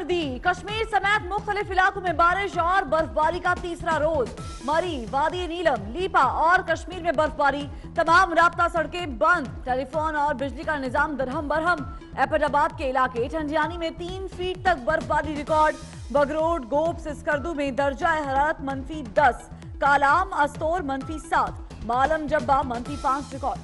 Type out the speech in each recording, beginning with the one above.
सर्दी, कश्मीर समेत मुख्तलिफ इलाकों में बारिश और बर्फबारी का तीसरा रोज। मरी, वादी नीलम, लीपा और कश्मीर में बर्फबारी, तमाम राब्ता सड़कें बंद, टेलीफोन और बिजली का निजाम दरहम बरहम। एबटाबाद के इलाके ठंडियानी में 3 फीट तक बर्फबारी रिकॉर्ड। बगरोड, गोप, सिस्कर्दू में दर्जा हरारत -10, कालाम, अस्तोर -7, मालम जब्बा -5 रिकॉर्ड।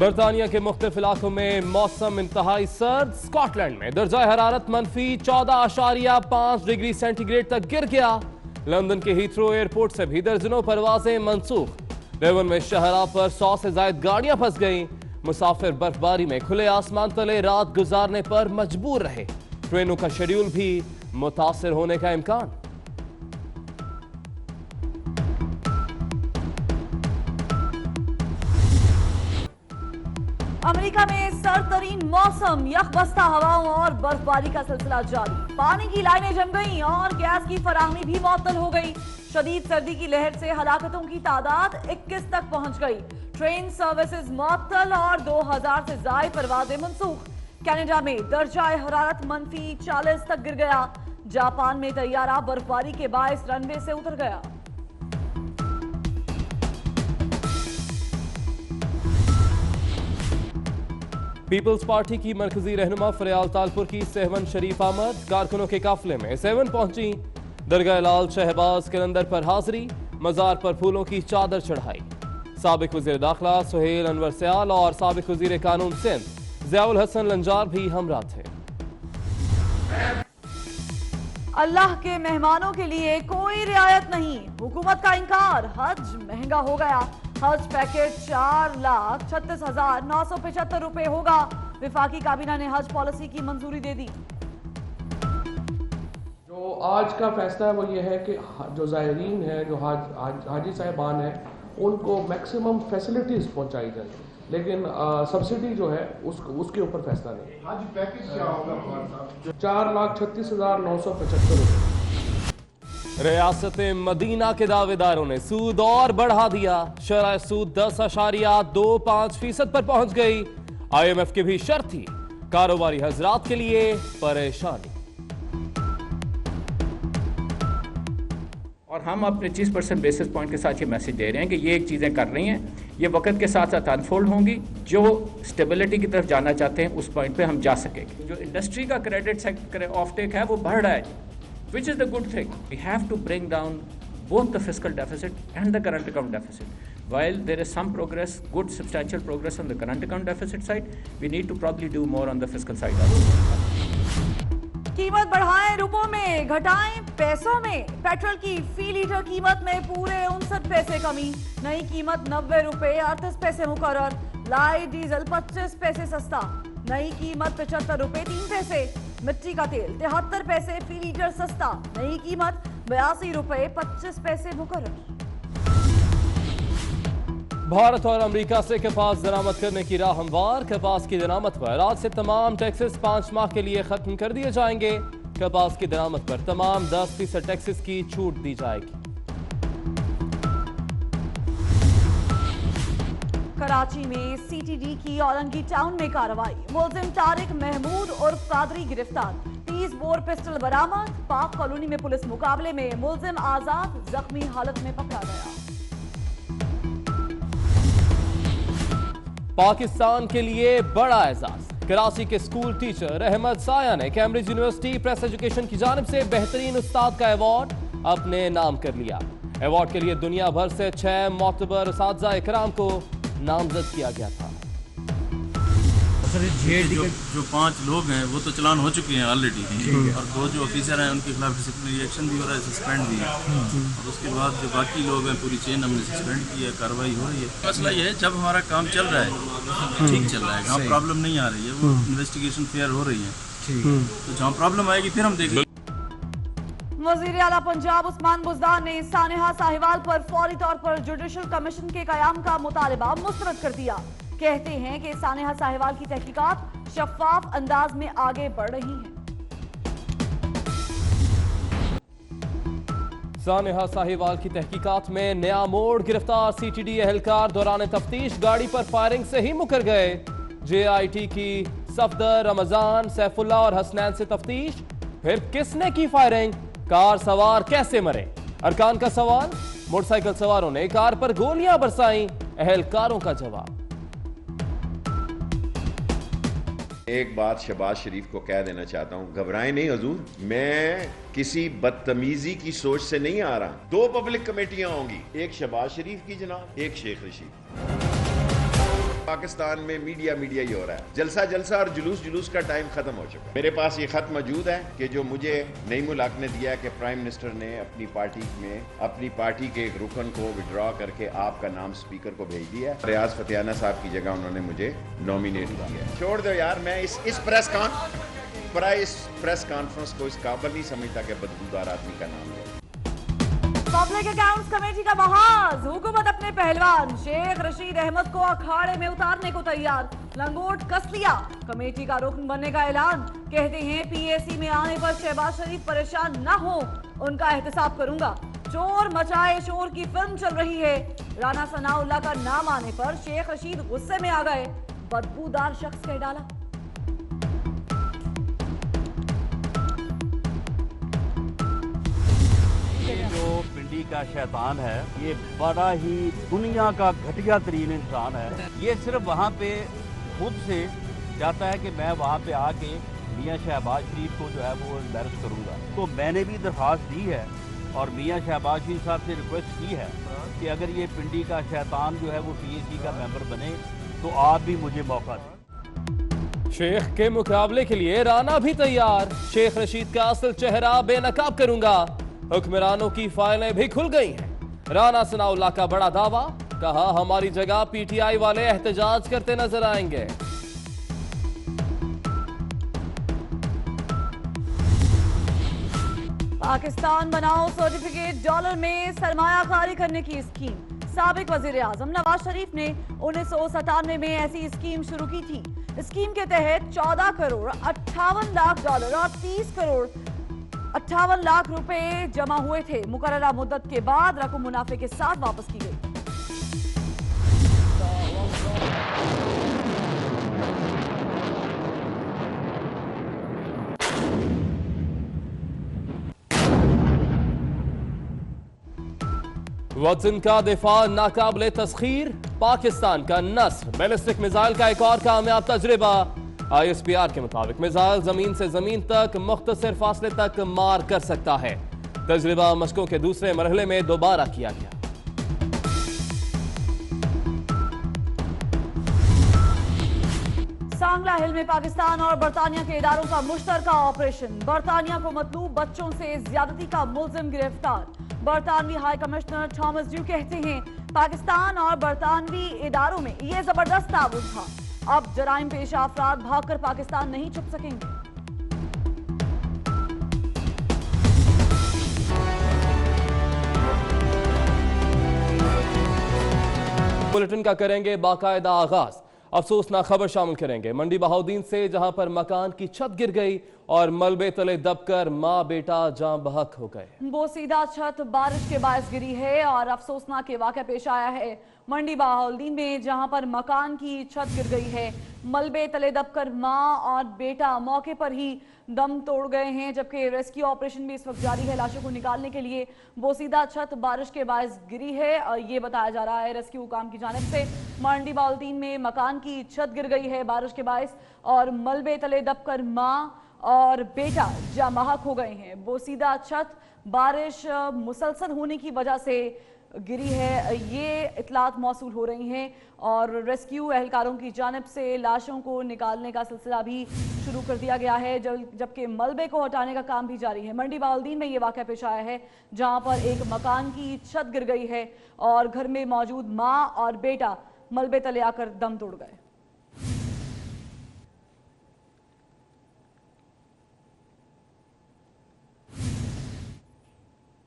बरतानिया के मुख्तलिफ इलाकों में मौसम इंतहाई सर्द। स्कॉटलैंड में दर्जा हरारत -14.5 डिग्री सेंटीग्रेड तक गिर गया। लंदन के हीथ्रो एयरपोर्ट से भी दर्जनों परवाजें मंसूख। डेवन में शहरा पर 100 से ज्यादा गाड़ियां फंस गईं। मुसाफिर बर्फबारी में खुले आसमान तले रात गुजारने पर मजबूर रहे। ट्रेनों का शेड्यूल भी मुतासिर होने का इम्कान। अमेरिका में सर्दतरीन मौसम, यकबस्ता हवाओं और बर्फबारी का सिलसिला जारी। पानी की लाइनें जम गईं और गैस की फराहमी भी मुअत्तल हो गई। शदीद सर्दी की लहर से हलाकतों की तादाद 21 तक पहुंच गई। ट्रेन सर्विसेज मुअत्तल और 2000 से ज्यादा परवाजें मनसूख। कनाडा में दर्जा हरारत -40 तक गिर गया। जापान में तैयारा बर्फबारी के बायस रनवे से उतर गया। पीपल्स पार्टी की मरकजी रहनुमा फरियाल तालपुर की सेहवन शरीफ आमद। कारकुनों के काफिले में सेवन पहुंची। दरगाह लाल शहबाज कलंदर पर हाजिरी, मजार पर फूलों की चादर चढ़ाई। साबिक वजीर दाखिला सुहेल अनवर सयाल और साबिक वजीर कानून सिंध ज़ियाउल हसन लंजार भी हमरा थे। अल्लाह के मेहमानों के लिए कोई रियायत नहीं, हुकूमत का इंकार। हज महंगा हो गया। हज पैकेज 4,36,975 रुपए होगा। विफाकी काबीना ने हज पॉलिसी की मंजूरी दे दी। जो आज का फैसला है वो ये है कि जो ज़ायरीन है, जो हाजी साहिबान है, उनको मैक्सिमम फैसिलिटीज पहुंचाई जाए, लेकिन सब्सिडी जो है उसके ऊपर फैसला नहीं। हज पैकेज क्या होगा? 4,36,975 रुपए। रियासत मदीना के दावेदारों ने सूद और बढ़ा दिया। शरह सूद 10.25% पर पहुंच गई। IMF की भी शर्त थी, कारोबारी हजरात के लिए परेशानी। और हम अपने 25% बेसिस पॉइंट के साथ ये मैसेज दे रहे हैं कि ये एक चीज़ें कर रही हैं, ये वक्त के साथ साथ अनफोल्ड होंगी। जो स्टेबिलिटी की तरफ जाना चाहते हैं उस पॉइंट पे हम जा सकेंगे। जो इंडस्ट्री का क्रेडिट ऑफ टेक है वो बढ़ रहा है, which is the good thing. We have to bring down both the fiscal deficit and the current account deficit. While there is some progress, good substantial progress on the current account deficit side, we need to probably do more on the fiscal side also. कीमत बढ़ाएं रुपयों में, घटाएं पैसों में। Petrol की फी litre कीमत में पूरे 59 पैसे कमी। नई कीमत 90 रुपए 38 पैसे मुकर्रर। लाइट डीजल 25 पैसे सस्ता। नई कीमत 75 रुपए 3 पैसे। मिट्टी का तेल 73 पैसे फी लीटर सस्ता। नई कीमत 82 रुपए 25 पैसे मुकर्रर। भारत और अमेरिका से कपास दरामद करने की राह हमवार। कपास की दरामद पर आज से तमाम टैक्सेस 5 माह के लिए खत्म कर दिए जाएंगे। कपास की दरामद पर तमाम 10% टैक्सेस की छूट दी जाएगी। कराची में CTD की औरंगी टाउन में कार्रवाई। मुलजिम तारिक महमूद उर्फ कादरी गिरफ्तार। 30 बोर पिस्टल बरामद। पाक कॉलोनी में पुलिस मुकाबले में मुलजिम आजाद जख्मी हालत में पकड़ा गया। पाकिस्तान के लिए बड़ा एजाज। कराची के स्कूल टीचर अहमद साया ने कैम्ब्रिज यूनिवर्सिटी प्रेस एजुकेशन की जानिब से बेहतरीन उस्ताद का अवार्ड अपने नाम कर लिया। अवार्ड के लिए दुनिया भर से 6 मोतबर उस्ताद इकराम को नामजद किया गया था। जो 5 लोग हैं वो तो चलान हो चुके हैं ऑलरेडी, और 2 जो ऑफिसर हैं उनके खिलाफ डिसिप्लिनरी एक्शन भी हो रहा है, सस्पेंड भी है। और उसके बाद जो बाकी लोग हैं पूरी चेन हमने सस्पेंड की है, कार्रवाई हो रही है। मसला ये है जब हमारा काम चल रहा है ठीक चल रहा है, जहाँ प्रॉब्लम नहीं आ रही है वो इन्वेस्टिगेशन फेयर हो रही है, तो जहाँ प्रॉब्लम आएगी फिर हम देख लेंगे। वज़ीर आला पंजाब उस्मान बुज़दार ने सानेहा साहिवाल पर फौरी तौर पर जुडिशल कमीशन के कयाम का मुतालबा मुस्तरद कर दिया। कहते हैं कि सानेहा साहिवाल की तहकीकात शफाफ अंदाज में आगे बढ़ रही हैं। सानेहा साहिवाल की तहकीकात में नया मोड़। गिरफ्तार CTD एहलकार दौरान तफ्तीश गाड़ी पर फायरिंग से ही मुकर गए। JIT की सफदर, रमजान, सैफुल्ला और हसनैन से तफ्तीश। फिर किसने की फायरिंग? कार सवार कैसे मरे? अरकान का सवाल। मोटरसाइकिल सवारों ने कार पर गोलियां बरसाई, अहलकारों का जवाब। एक बात शहबाज शरीफ को कह देना चाहता हूं, घबराएं नहीं हुजूर, मैं किसी बदतमीजी की सोच से नहीं आ रहा। 2 पब्लिक कमेटियां होंगी, एक शहबाज शरीफ की जनाब, एक शेख रशीद। पाकिस्तान में मीडिया ही हो रहा है, जलसा और जुलूस का टाइम खत्म हो चुका है। मेरे पास ये खत मौजूद है कि जो मुझे नईमुल हक ने दिया है कि प्राइम मिनिस्टर ने अपनी पार्टी के एक रुकन को विड्रॉ करके आपका नाम स्पीकर को भेज दिया है। रियाज फतेहाना साहब की जगह उन्होंने मुझे नॉमिनेट किया है। छोड़ दो यार, मैं इस प्रेस कॉन्फ्रेंस को इस काबिल नहीं समझता कि बदबूदार आदमी का नाम है। पब्लिक अकाउंट्स कमेटी का महाज, हुकूमत अपने पहलवान शेख रशीद अहमद को अखाड़े में उतारने को तैयार, लंगोट कस लिया, कमेटी का रुकन बनने का ऐलान। कहते हैं PAC में आने पर शहबाज शरीफ परेशान न हो, उनका एहतसाब करूंगा। चोर मचाए शोर की फिल्म चल रही है। राना सनाउल्लाह का नाम आने पर शेख रशीद गुस्से में आ गए, बदबूदार शख्स कह डाला। पिंडी का शैतान है, ये बड़ा ही दुनिया का घटिया तरीन इंसान है। ये सिर्फ वहाँ पे खुद से चाहता है कि मैं वहाँ पे आके मियाँ शहबाज शरीफ को जो है वो एम्बैरस करूँगा। तो मैंने भी दरख्वास्त दी है और मियाँ शहबाज शरीफ साहब से रिक्वेस्ट की है कि अगर ये पिंडी का शैतान जो है वो PAC का मेंबर बने तो आप भी मुझे मौका दें। शेख के मुकाबले के लिए राना भी तैयार। शेख रशीद का असल चेहरा बेनकाब करूंगा। हुक्मरानों की फाइलें भी खुल गई हैं। राना सनाउल्लाह का बड़ा दावा, कहा हमारी जगह PTI वाले एहतजाज करते नजर आएंगे। पाकिस्तान बनाओ सर्टिफिकेट डॉलर में सरमायाकारी करने की स्कीम। साबिक वजीर आजम नवाज शरीफ ने 1997 में ऐसी स्कीम शुरू की थी। स्कीम के तहत 14 करोड़ 58 लाख डॉलर और 30 करोड़ 58 लाख रुपए जमा हुए थे। मुकर्ररा मुद्दत के बाद रकम मुनाफे के साथ वापस की गई। वतन का दिफा नाकाबिले तस्खीर। पाकिस्तान का नस्र बैलिस्टिक मिसाइल का एक और कामयाब तजुर्बा। ISPR के मुताबिक मिसाइल जमीन से जमीन तक मुख्तसर फासले तक मार कर सकता है। तजुर्बा मशकों के दूसरे मरहले में दोबारा किया गया। सांगला हिल में पाकिस्तान और बरतानिया के इदारों का मुश्तरका ऑपरेशन। बरतानिया को मतलूब बच्चों से ज्यादती का मुल्जिम गिरफ्तार। बरतानवी हाई कमिश्नर थॉमस ड्यू कहते हैं पाकिस्तान और बरतानवी इदारों में यह जबरदस्त ताउन था। अब जराइम पेशा अफराद भागकर पाकिस्तान नहीं छुप सकेंगे। बुलेटिन का करेंगे बाकायदा आगाज। अफसोसनाक खबर शामिल करेंगे मंडी बहाउद्दीन से, जहां पर मकान की छत गिर गई और मलबे तले दबकर मां बेटा जान बहक हो गए। बोसीदा छत बारिश के बायस गिरी है और अफसोसनाक वाक़या पेश आया है मंडी बहाउद्दीन में, जहां पर मकान की छत गिर गई है। मलबे तले दबकर मां और बेटा मौके पर ही दम तोड़ गए हैं, जबकि रेस्क्यू ऑपरेशन भी इस वक्त जारी है। लाशों को निकालने के लिए बोसीदा छत बारिश के बायस गिरी है, ये बताया जा रहा है रेस्क्यू काम की जानिब से। मंडी बहाउद्दीन में मकान की छत गिर गई है बारिश के बायस और मलबे तले दबकर मां और बेटा जामहक हो गए हैं। बोसीदा छत बारिश मुसलसल होने की वजह से गिरी है, ये इतलात मौसूल हो रही हैं और रेस्क्यू एहलकारों की जानिब से लाशों को निकालने का सिलसिला भी शुरू कर दिया गया है, जबकि मलबे को हटाने का काम भी जारी है। मंडी बहाउद्दीन में ये वाक़या पेश आया है जहां पर एक मकान की छत गिर गई है और घर में मौजूद मां और बेटा मलबे तले आकर दम तोड़ गए।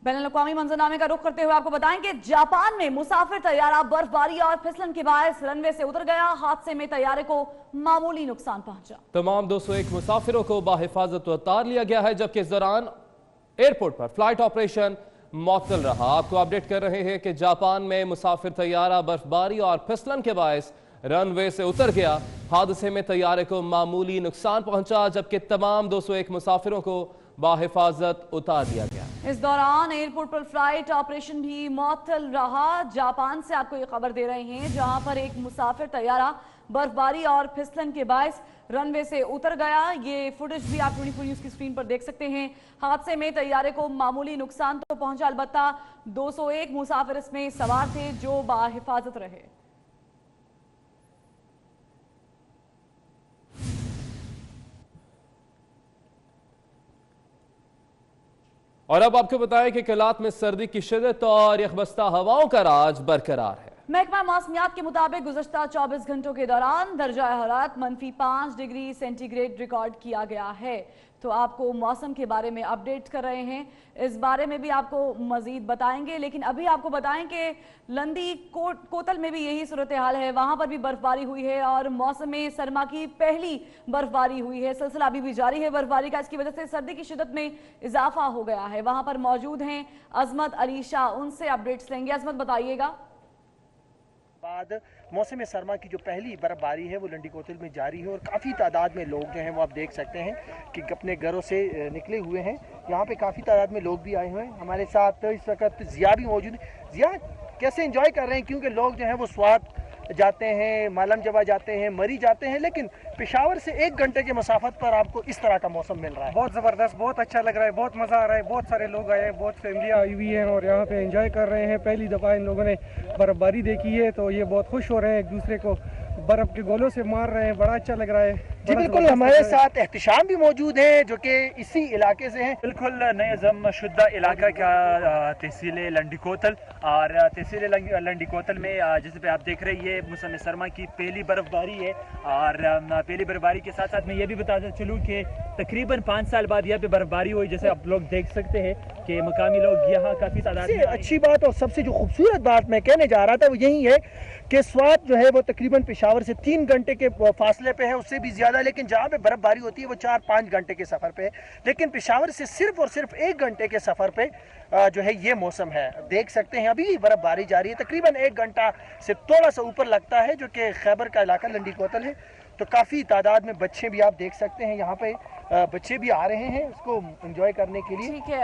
बैनुल-अक़वामी मंजरनामे का रुख करते हुए आपको बताएं कि जापान में मुसाफिर तैयारा बर्फबारी और फिसलन के बायस रनवे से उतर गया। हादसे में तैयारे को मामूली नुकसान पहुंचा। तमाम 201 मुसाफिरों को बाहिफाजत उतार लिया गया है, जबकि इस दौरान एयरपोर्ट पर फ्लाइट ऑपरेशन मअतल रहा। आपको अपडेट कर रहे हैं कि जापान में मुसाफिर तैयारा बर्फबारी और फिसलन के बायस रनवे से उतर गया। हादसे में तैयारे को मामूली नुकसान पहुंचा, जबकि तमाम 201 मुसाफिरों को बाहिफाजत उतार दिया गया। इस दौरान एयरपोर्ट पर फ्लाइट ऑपरेशन भी मुअत्तल रहा। जापान से आपको ये खबर दे रहे हैं, जहां पर एक मुसाफिर तैयारा बर्फबारी और फिसलन के बायस रनवे से उतर गया। ये फुटेज भी आप 24 न्यूज की स्क्रीन पर देख सकते हैं। हादसे में तैयारे को मामूली नुकसान तो पहुंचा, अलबत्ता 201 मुसाफिर इसमें सवार थे जो बाहिफाजत रहे। और अब आपको बताएं कि कलात में सर्दी की शिद्दत और यखबस्ता हवाओं का राज बरकरार है। महकमा मौसमियात के मुताबिक गुज़श्ता 24 घंटों के दौरान दर्जा हरारत -5 डिग्री सेंटीग्रेड रिकॉर्ड किया गया है। तो आपको मौसम के बारे में अपडेट कर रहे हैं, इस बारे में भी आपको मजीद बताएंगे। लेकिन अभी आपको बताएं कि लंदी कोतल में भी यही सूरत हाल है, वहां पर भी बर्फबारी हुई है और मौसम में सरमा की पहली बर्फबारी हुई है। सिलसिला अभी भी जारी है बर्फबारी का, इसकी वजह से सर्दी की शिद्दत में इजाफा हो गया है। वहां पर मौजूद हैं अजमत अली शाह, उनसे अपडेट्स लेंगे। अजमत, बताइएगा। बाद मौसम सरमा की जो पहली बर्फबारी है वो लंडी कोतल में जारी है और काफ़ी तादाद में लोग जो हैं वो आप देख सकते हैं कि अपने घरों से निकले हुए हैं। यहाँ पे काफ़ी तादाद में लोग भी आए हुए हैं। हमारे साथ इस वक्त जिया भी मौजूद है। जिया, कैसे एंजॉय कर रहे हैं? क्योंकि लोग जो हैं वो स्वात जाते हैं, मालम जबा जाते हैं, मरी जाते हैं, लेकिन पेशावर से 1 घंटे के मसाफत पर आपको इस तरह का मौसम मिल रहा है। बहुत ज़बरदस्त, बहुत अच्छा लग रहा है, बहुत मज़ा आ रहा है। बहुत सारे लोग आए हैं, बहुत फैमिली आई हुई है और यहाँ पे एंजॉय कर रहे हैं। पहली दफ़ा इन लोगों ने बर्फबारी देखी है तो ये बहुत खुश हो रहे हैं, एक दूसरे को बर्फ के गोलों से मार रहे हैं। बड़ा अच्छा लग रहा है जी। बिल्कुल, हमारे साथ एहतिशाम भी मौजूद है जो कि इसी इलाके से हैं। बिल्कुल नए जम शुदा इलाका का तहसील लंडी कोतल और तहसील लंडी कोतल में जैसे पे आप देख रहे हैं ये मौसम सरमा की पहली बर्फबारी है। और पहली बर्फबारी के साथ साथ मैं ये भी बताता चलूँ कि तकरीबन 5 साल बाद यहाँ पे बर्फबारी हुई। जैसे आप लोग देख सकते हैं कि मकामी लोग यहाँ काफ़ी तादाद में। अच्छी बात और सबसे जो खूबसूरत बात मैं कहने जा रहा था वो यही है कि स्वात जो है वो तकरीबन पेशावर से 3 घंटे के फासले पे है, उससे भी ज़्यादा। लेकिन जहाँ पे बर्फबारी होती है वो 4-5 घंटे के सफ़र पे है, लेकिन पेशावर से सिर्फ और सिर्फ 1 घंटे के सफ़र पे जो है ये मौसम है। देख सकते हैं अभी बर्फबारी जारी है, तकरीबन 1 घंटा से थोड़ा सा ऊपर लगता है, जो कि खैबर का इलाका लंडी कोतल है। तो काफ़ी तादाद में बच्चे भी आप देख सकते हैं, यहाँ पे बच्चे भी आ रहे हैं उसको एंजॉय करने के लिए। ठीक है।